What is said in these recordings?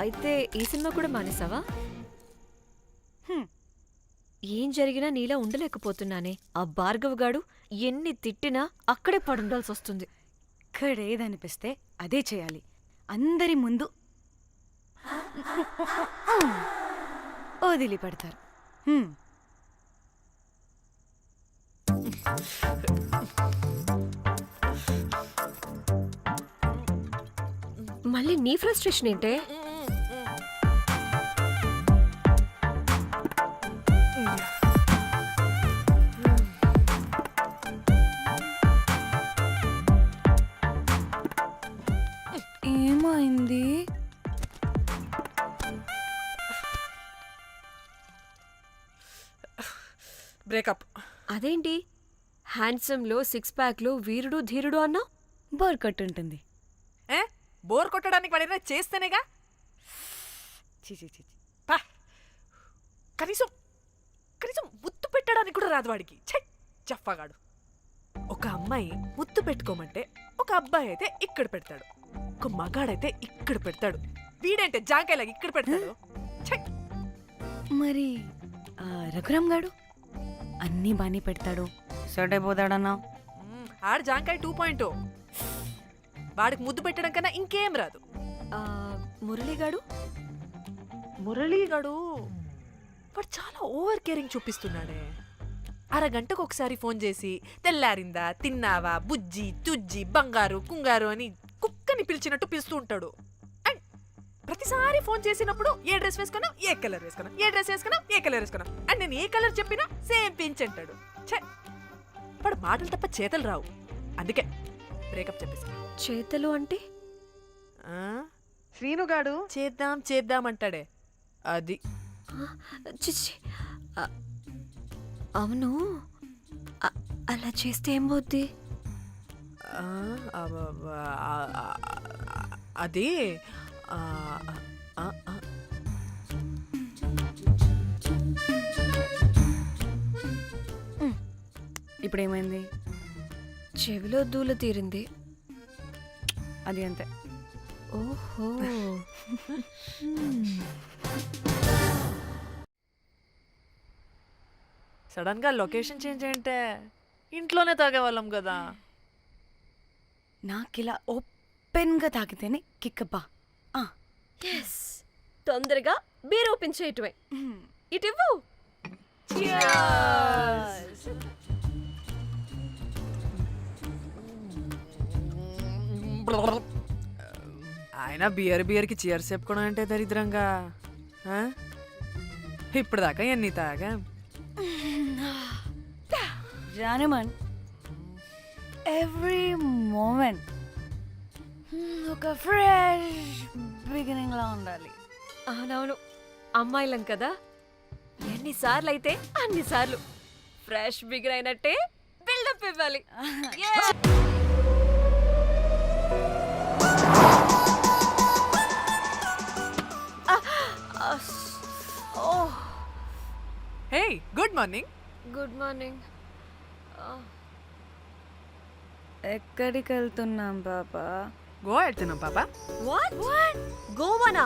అయితే ఈ సినిమా కూడా మానేసావా? ఏం జరిగినా నీలా ఉండలేకపోతున్నానే. ఆ భార్గవ్ గాడు ఎన్ని తిట్టినా అక్కడే పడుండాల్సి వస్తుంది. ఇక్కడేదనిపిస్తే అదే చేయాలి. అందరి ముందు వదిలిపెడతారు. మళ్ళీ నీ ఫ్రస్ట్రేషన్ ఏంటే? ఏమైంది? బ్రేకప్. అదేంటి హ్యాండ్సమ్లో 6 ప్యాక్లో వీరుడు ధీరుడు అన్నా? బోర్ కొట్టుంటుంది. బోర్ కొట్టడానికి వాడైనా చేస్తేనేగా. పా, కనీసం కనీసం ముద్దు పెట్టడానికి కూడా రాదు వాడికి. జఫాగాడు. ఒక అమ్మాయి ముద్దు పెట్టుకోమంటే ఒక అబ్బాయి అయితే ఇక్కడ పెడతాడు, ఒక మగాడైతే ఇక్కడ పెడతాడు. వీడంటే జాంకాయలాగా ఇక్కడ పెడతాడు. మరి రఘురామ్ గాడు అన్నీ బానే పెడతాడు, సెట్ అయిపోతాడన్నా. ఆడు జాంకాయ 2.0. వాడికి ముద్దు పెట్టడం కన్నా ఇంకేం రాదు. మురళీగాడు వాడు చాలా ఓవర్ కేరింగ్ చూపిస్తున్నాడే. అరగంటకు ఒకసారి ఫోన్ చేసి తెల్లారిందా, తిన్నావా, బుజ్జి, తుజ్జి, బంగారు, కుంగారు అని కుక్కని పిలిచినట్టు పిలుస్తూ ఉంటాడు. అండ్ ప్రతిసారి ఫోన్ చేసినప్పుడు ఏ డ్రెస్ వేసుకున్నా, ఏ కలర్ వేసుకున్నా, ఏ డ్రెస్ వేసుకున్నా, ఏ కలర్ వేసుకున్నా, అండ్ నేను ఏ కలర్ చెప్పినా సేమ్ పించ్ అంటాడు. వాడు మాటలు తప్ప చేతలు రావు. అందుకే బ్రేకప్ చెప్పేసి. చేతలు అంటే శ్రీనుగాడు చేద్దాం చేద్దాం అంటాడే అది. చిచ్చి, అవును అలా చేస్తే ఏం పోద్ది? అది ఇప్పుడేమైంది? చెవిలో దూల తీరింది. అది అంతే. ఓహో. సడన్ గా లొకేషన్ చేంజ్ అంటే ఇంట్లోనే తాగేవాళ్ళం కదా. నాకిలా ఓపెన్గా తాగితేనే కిక్కబ్బా. తొందరగా బీర్ ఓపెన్ చేయటమే. ఇటివ్వు. ఆయన బియర్కి చీర్స్ చెప్పుకోవడం అంటే దరిద్రంగా. ఇప్పుడు దాకా ఎన్ని తాగా జానమన్. ఎవ్రీ మూమెంట్ ఒక ఫ్రెష్ బిగినింగ్ లా ఉండాలి. అవునవును, అమ్మాయిలం కదా, ఎన్నిసార్లు అయితే అన్నిసార్లు ఫ్రెష్ బిగిన్ అయినట్టే బిల్డప్ ఇవ్వాలి. హే, గుడ్ మార్నింగ్. Good morning. ఎక్కడికి వెళ్తున్నాం పాపా? గోవా వెళ్తున్నాం పాపా. వాట్? గోవానా?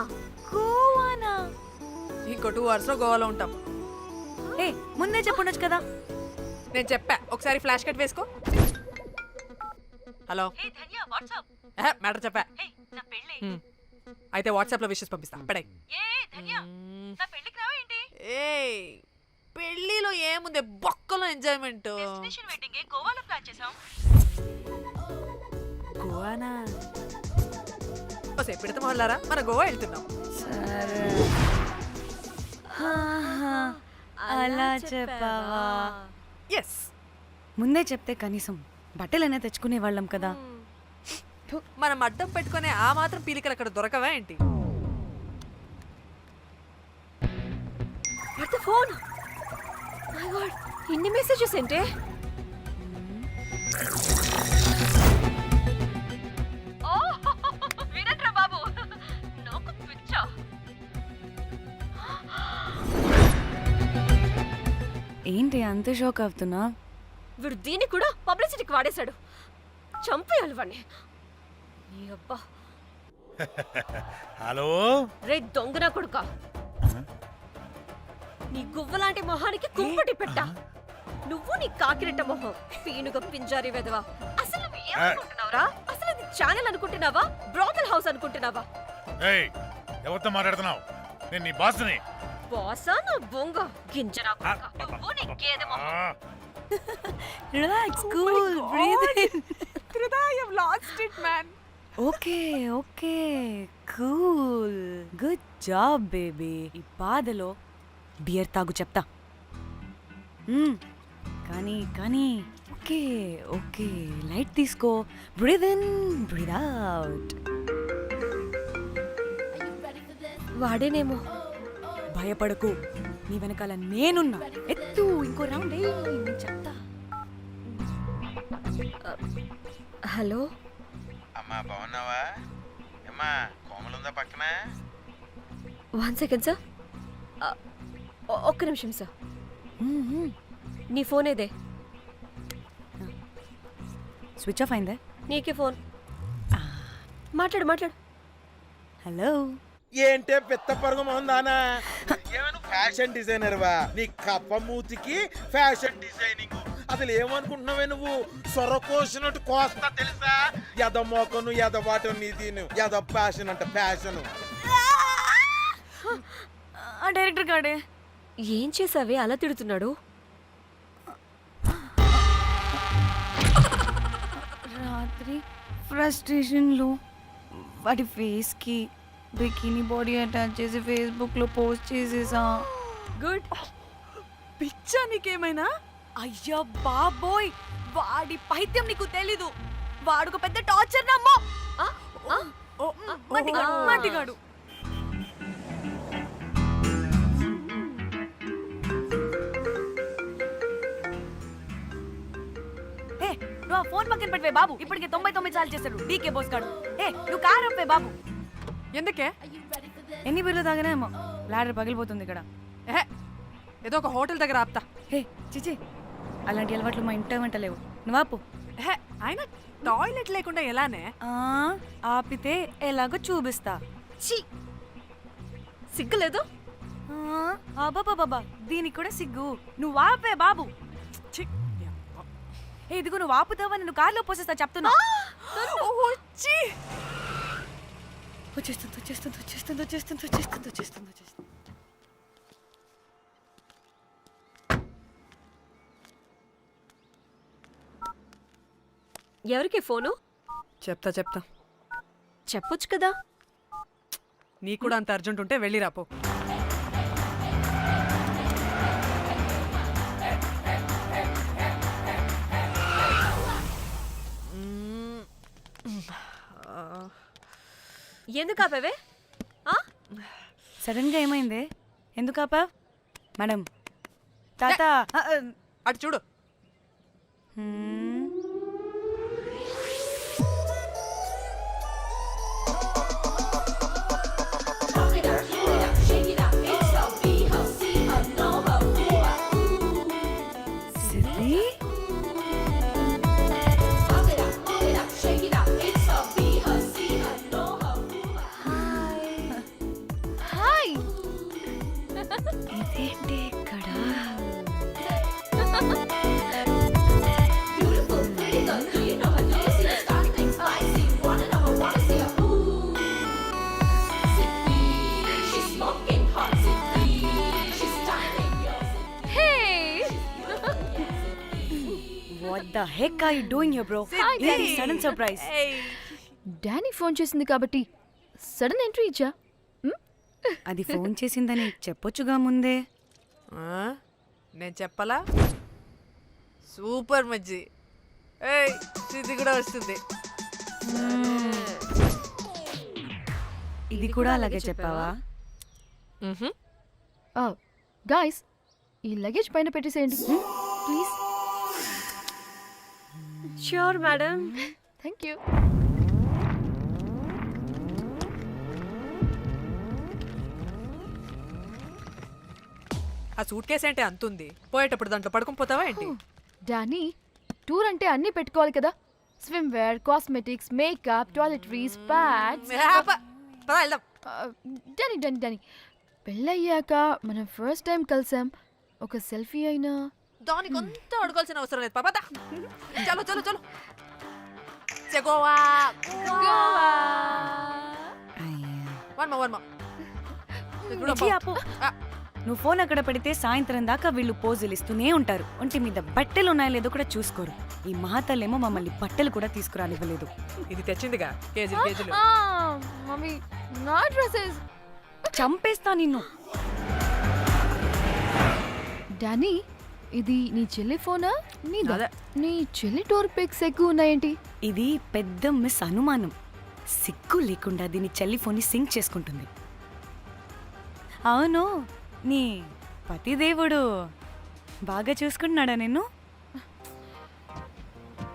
ఇంకో 2 hours లో గోవాలో ఉంటాం. ఏ ముందే చెప్పుండొచ్చు కదా. నేను చెప్పా, ఒకసారి ఫ్లాష్ కట్ వేసుకో. హలో మ్యాటర్ చెప్పా. అయితే వాట్సాప్ లో విషెస్ పంపిస్తా. పడాయి. పెళ్లిలో ఏముంది, బొక్కలో ఎంజాయ్మెంట్. గోవానా? పెడతాం వాళ్ళారా, మన గోవా వెళ్తున్నాం. సరే, అలా చెప్పావా? ఎస్, ముందే చెప్తే కనీసం బట్టలైనా తెచ్చుకునే వాళ్ళం కదా. మనం అడ్డం పెట్టుకునే ఆ మాత్రం పీలికలు అక్కడ దొరకవా ఏంటి? ఫోన్. మై గాడ్, ఇన్ని మెసేజెస్ ఏంటే? వీరేంద్ర బాబు, నాకు పిచ్చా. ఏంటి అంత షోక్ అవుతున్నా? వీడు దీన్ని కూడా పబ్లిసిటీకి వాడేశాడు. చంపేయాలి వాడిని. నీ అబ్బా. హలో రే దొంగన కొడుకా నీ గువ్వలాంటి మొహానికి కుంపటి పెట్ట నువ్వు నీ కాకిరెట్ట మొహం పీనుగ పింజారి వెదవా అసలు నువ్వు ఏమనుకుంటున్నావురా అసలు ఇది ఛానల్ అనుకుంటున్నావా బ్రోకల్ హౌస్ అనుకుంటున్నావా ఏయ్ ఎవరితో మాట్లాడుతున్నావు నేను నీ బాస్ని బాసా నా బొంగ గింజరా కొడుకా నువ్వు నీ గేదె మొహం relax cool breathe in Trida, you've lost it, man. Okay okay cool good job baby ఈ బాధలో బియర్ తాగు చెప్తా కానీ కానీ ఓకే ఓకే లైట్ తీసుకో బ్రీద్ ఇన్ బ్రీద్ అవుట్ వాడేనేమో భయపడకు నీ వెనకాల నేనున్నా ఎత్తు ఇంకో రౌండ్ నేను చెప్తా హలో అమ్మా బాగున్నావా అమ్మా కోమలుందా పక్కన 1 సెకండ్ సార్ ఒక్క నిమిషం సార్ నీ ఫోన్ ఏదే స్విచ్ ఆఫ్ అయిందే నీకే ఫోన్ మాట్లాడు మాట్లాడు హలో ఏంటే పెద్ద పరుగు మొహందానా ఏమను ఫ్యాషన్ డిజైనర్ వా నీ కప్ప మూతికి ఫ్యాషన్ డిజైనింగ్ అసలు ఏమనుకుంటున్నావే నువ్వు సొరకోసినట్టు కోస్తా తెలుసా ఎద మోకను ఎద వాటను నీదిను ఎద ఫ్యాషన్ అంట ఫ్యాషన్ డైరెక్టర్ గాడే ఏం చేసావే అలా తిడుతున్నాడు రాత్రి ఫ్రస్ట్రేషన్లో వాడి ఫేస్కి బికినీ బాడీ అటాచ్ చేసి ఫేస్బుక్లో పోస్ట్ చేసేసా గుడ్ పిచ్చా నీకేమైనా అయ్యా బాబోయ్ వాడి పైత్యం నీకు తెలీదు వాడుక పెద్ద టార్చర్ నమ్మో మట్టిగాడు ఏ నువ్వు ఆ ఫోన్ పక్కన పెట్టవే బాబు ఇప్పటికే 99 సార్లు చేశాడు డీకే బోస్ గాడు ఏ నువ్వు కారు అప్పే బాబు ఎందుకే ఎన్ని బిర్లు తాగినాయేమో లాడర్ పగిలిపోతుంది ఇక్కడ ఏహే, ఏదో ఒక హోటల్ దగ్గర ఆపుతా హే చిచి అలాంటి అలవాట్లు మా ఇంట వెంట లేవు నువ్వు ఆపు ఏహే, ఆయన టాయిలెట్ లేకుండా ఎలానే ఆపితే ఎలాగో చూపిస్తా ఛీ సిగ్గులేదు బాబా దీనికి కూడా సిగ్గు నువ్వు ఆపే బాబు ఛీ, ఏ ఇదిగో నువ్వు ఆపుతావా నేను కార్లో పోసేస్తా చెప్తున్నా వచ్చి వచ్చేస్తుంది వచ్చేస్తుంది వచ్చేస్తుంది వచ్చేస్తుంది వచ్చేస్తుంది వచ్చేస్తుంది వచ్చేస్తుంది ఎవరికి ఫోను చెప్తా చెప్తా చెప్పొచ్చు కదా నీ కూడా అంత అర్జెంట్ ఉంటే వెళ్ళి రాపో ఎందుకు ఆపేవే సడన్ గా ఏమైంది ఎందుకు ఆపా మేడం తాత అటు చూడు సిద్ధి హాయ్ ఇదేంటి ఇక్కడ What the heck are you doing here, bro? Very sudden surprise. Danny phone చేసింది కాబట్టి సడన్ ఎంట్రీ ఇచ్చా అది ఫోన్ చేసిందని చెప్పొచ్చుగా ముందే. నేను చెప్పలా సూపర్ మజ్జి ఏయ్ సిద్ధి కూడా వస్తుంది ఇది కూడా అలాగే చెప్పావా? గాయస్ ఈ లగేజ్ పైన పెట్టేసేయండి please sure madam thank you ఆ సూట్ కేసు అంటే అంతుంది పోయేటప్పుడు దాంట్లో పడుకుని పోతావా ఏంటి డానీ టూర్ అంటే అన్నీ పెట్టుకోవాలి కదా swim wear cosmetics makeup toiletries pads పదా వెళ్దాం. డానీ డానీ డానీ పెళ్ళయ్యాక మనం ఫస్ట్ టైం కలిసాం, ఒక సెల్ఫీ అయినా. దానికి అంత అడగాల్సిన అవసరం లేదు పాపా. చలో చలో చలో. గోవా వర్మ ఇచ్చి ఆపు. నువ్వు ఫోన్ అక్కడ పెడితే సాయంత్రం దాకా వీళ్ళు పోజులు ఇస్తూనే ఉంటారు. ఒంటి మీద బట్టలు ఉన్నాయో లేదో కూడా చూసుకోరు. ఈ మహాతల్లేమో మమ్మల్ని బట్టలు కూడా తీసుకురానివ్వలేదు. ఇది తెచ్చిందిగా కేజీలు. మమ్మీ నా డ్రెస్సెస్. చంపేస్తా నిన్ను. డానీ ఇది నీ చెల్లి ఫోనా నీదా? అదే. నీ చెల్లి టోర్ పిక్స్ ఎక్కువ ఉన్నాయేంటి? ఇది పెద్ద మిస్ అనుమానం. సిగ్గు లేకుండా దీని చెల్లి ఫోన్ని సింక్ చేసుకుంటుంది. అవును, నీ పతిదేవుడు బాగా చూసుకుంటున్నాడా నిన్ను?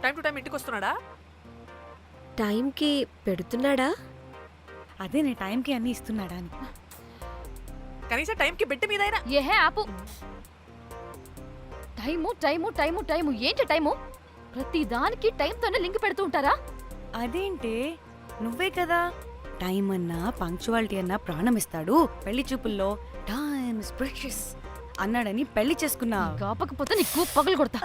టైం టు టైం ఇంటికి వస్తున్నాడా? టైంకి పెడుతున్నాడా? అదే నీ టైంకి అన్ని ఇస్తున్నాడా అని. కనీసం టైంకి బెడ్ మీద అయినా. ఏహే ఆపు. టైము టైము టైము టైము ఏంటి టైము? ప్రతి దానికి టైంతోనే లింక్ పెడుతూ ఉంటారా? అదేంటే నువ్వే కదా టైం అన్నా పంక్చువాలిటీ అన్నా ప్రాణం ఇస్తాడు, పెళ్లి చూపుల్లో టైమ్ ఇస్ ప్రెషియస్ అన్నాడని పెళ్లి చేసుకున్నా. కాపకపోతే నీకు పగలు కొడతా.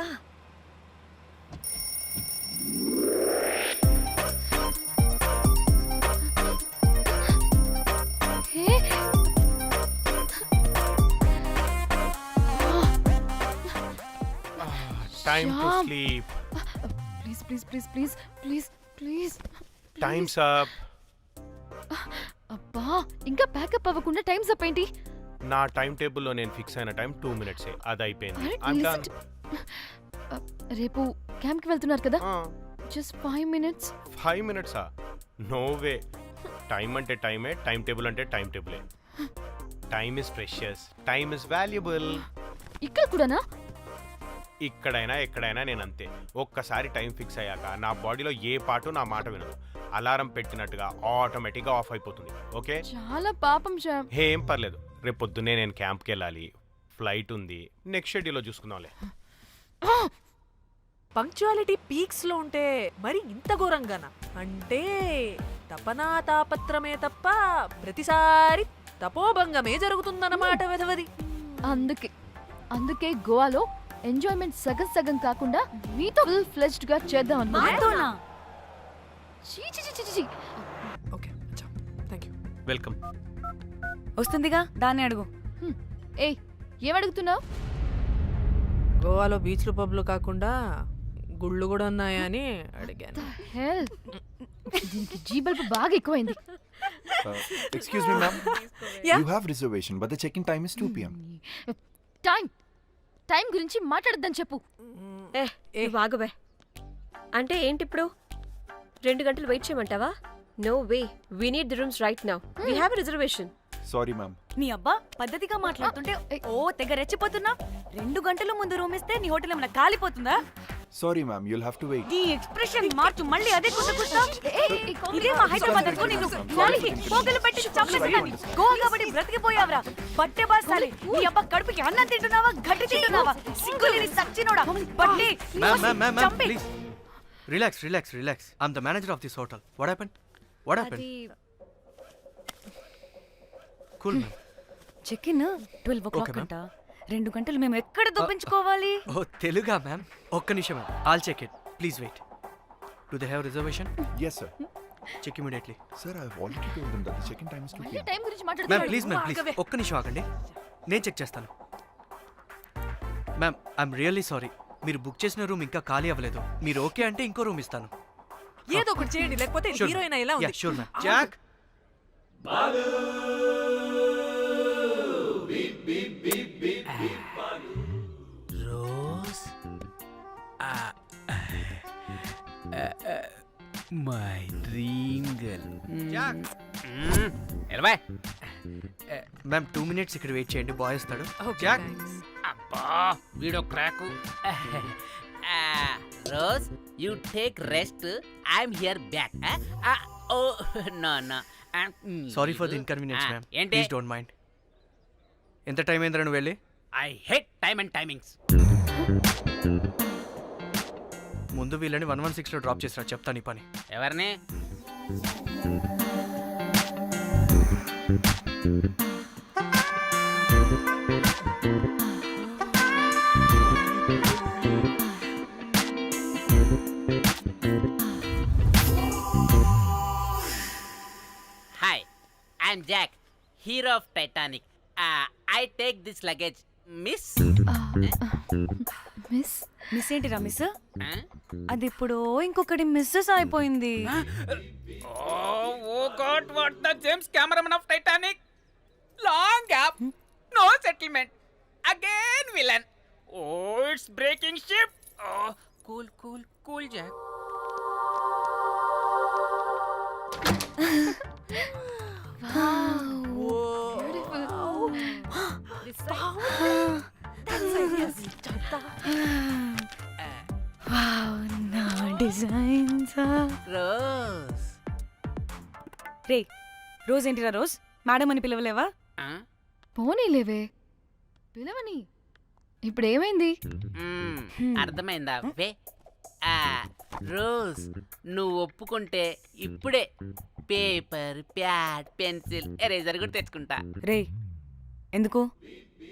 Time to Shyam. sleep. Please please please please please please. Time's up. అబ్బా ఇంకా ప్యాకప్ అవ్వకుండా టైమ్స్ అప్ ఏంటి? నా టైం టేబుల్లో నేను ఫిక్స్ అయిన టైం 2 minutes. అది అయిపోయింది. అరే, I'm listen done. రేపు క్యాంప్కి వెళ్తున్నారు కదా, just 5 minutes. 5 minutes? No way. Time అంటే టైమే, టైం టేబుల్ అంటే టైం టేబులే. Time is precious, time is valuable. ఇక్కడ కూడానా? ఇక్కడైనా ఎక్కడైనా నేను అంతే. ఒక్కసారి టైం ఫిక్స్ అయ్యాక నా బాడీలో ఏ పాటు నా మాట వినదు. అలారం పెట్టినట్టుగా ఆటోమేటిక్గా ఆఫ్ అయిపోతుంది. ఓకే, చాలా పాపం శ్యామ్. ఏం పర్లేదు. రేపు పొద్దున్నే నేను క్యాంప్కి వెళ్ళాలి, ఫ్లైట్ ఉంది. నెక్స్ట్ షెడ్యూల్లో చూసుకుందాంలే. పంక్చువాలిటీ పీక్స్ లో ఉంటే మరి ఇంత ఘోరంగానా? అంటే తపనా తాపత్రమే తప్ప ప్రతిసారి తపోభంగమే జరుగుతుందన్నమాట వెధవది. అందుకే గోవాలో ఎంజాయ్మెంట్ సగం సగం కాకుండా మీతో ఫుల్ ఫ్లెజ్డ్ గా చేద్దాం అనుకున్నా. మాతోనా? చీ చీ చీ చీ, చీ. Okay thank you. వెల్కమ్. వస్తుందిగా, దాన్ని అడుగు. ఏయ్ ఏమడుగుతున్నావు? గోవాలో బీచ్లు పబ్లు కాకుండా గుళ్ళు కూడా ఉన్నాయా అని అడిగాను. హెల్ దీనికి జీ బల్బ్ బాగా ఎక్కువైంది. Excuse me, ma'am. Yeah? You have reservation, but the check-in time is 2 p.m. Time గురించి మాట్లాడద్దని చెప్పు. నువ్వు ఆగువే. అంటే ఏంటి ఇప్పుడు 2 గంటలు వెయిట్ చేయమంటావా? No way, we need the rooms right now. We have a reservation. Sorry, ma'am. నీ అబ్బా పద్ధతిగా మాట్లాడుతుంటే ఓ తెగ రెచ్చిపోతున్నా. 2 గంటల ముందు రూమ్ ఇస్తే నీ హోటల్ ఏమైనా కాలిపోతుందా? Sorry, ma'am. You'll have to wait. నీ ఎక్స్ప్రెషన్ మార్చు, మళ్ళీ అదే కుట్టుకుస్తా. ఇదే మా హైదరాబాద్ అనుకో, నిన్ను నాలికి పోగలు పెట్టి చంపేస్తాను. గోవా కాబట్టి బ్రతికిపోయావరా బట్టే బాసాలి. నీ అబ్బా కడుపుకి అన్నం తింటున్నావా, గడ్డి తింటున్నావా? సింగులేని సచ్చినోడా బట్టే. Ma'am, చంపే. please. Relax. I'm the manager of this hotel. What happened? అది Cool, ma'am. Check in 12 o'clock Okay, ma'am. అంట. 2 గంటలు మేము ఎక్కడ దొప్పించుకోవాలి? Oh, Teluga, ma'am. ఒక్క నిమిషం, ma'am. I'll check it. Please wait. Do they have reservation? Yes, sir. Check immediately. Sir, I've already told them that the check-in time is 2 p.m. Time గురించి Ma'am, మాట్లాడుతున్నాడు. please. ఒక్క నిమిషం ఆగండి. నేను check చేస్తాను. Ma'am, I'm really sorry. మీరు book చేసిన room ఇంకా ఖాళీ అవ్వలేదు. మీరు ఓకే అంటే ఇంకో రూమ్ ఇస్తాను. ఏదో ఒకటి చేయండి, లేకపోతే హీరోయిన్ ఎలా ఉంది? Sure ma'am. Jack, Rose my dream girl. Jack. ఎలవా మ్యామ్ 2 minutes ఇక్కడ వెయిట్ చేయండి, బాయ్ వస్తాడు. Okay, Jack. thanks. అబ్బా వీడో crack. Rose you take rest, I'm here back. Oh no sorry for the inconvenience ma'am. ఏంటి? Please don't mind. ఎంత time అయిందిరా నువ్వు వెళ్ళి? I hate time and timings. ముందు వీళ్ళని 116లో డ్రాప్ చేసినా చెప్తాను ఈ పని. ఎవరిని? Hi, I'm Jack, hero of Titanic. I take this luggage, miss. Miss miss ఏంటిరా మిస్ Huh? అది ఇప్పుడు ఇంకొకటి మిస్సెస్ అయిపోయింది. Oh God, what the James Cameron of Titanic? Long gap, no settlement. Again villain. Oh, it's breaking ship. Oh, cool, Jack. నా designs. Rose. రే rose ఏంటిరా rose? Madam అని పిలవలేవా? Huh? పోనీలేవే పిలవని. ఇప్పుడు ఏమైంది? అర్థమైందా వే? రోజ్, నువ్వు ఒప్పుకుంటే ఇప్పుడే పేపర్, ప్యాడ్, పెన్సిల్, ఎరేజర్ కూడా తెచ్చుకుంటా. రే ఎందుకు?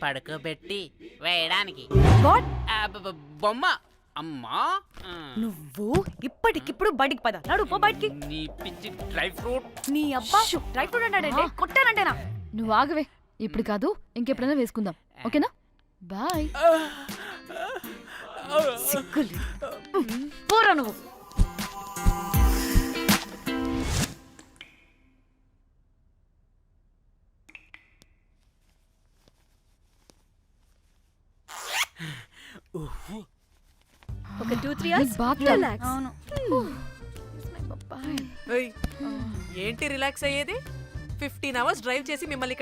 పడుకోబెట్టి వేయడానికి. వాట్? బొమ్మ. అమ్మా, నువ్వు ఇప్పటికిప్పుడు బయటికి పద. నడు పో బయటికి. నీ పిచ్చి డ్రై ఫ్రూట్. నీ అబ్బా డ్రై ఫ్రూట్ అన్నాడంటే కొట్టానంటేనా? నువ్వు ఆగవే. ఇప్పుడు కాదు, ఇంకెప్పుడైనా వేసుకుందాం. ఓకేనా? బాయ్. సిగ్గులు. పోరా నువ్వు. ఒక 2-3 hours బాత్ relax. అవును. ఏయ్, ఏంటి రిలాక్స్ అయ్యేది? 15 hours డ్రైవ్ చేసి మిమ్మల్ని ఇక్కడ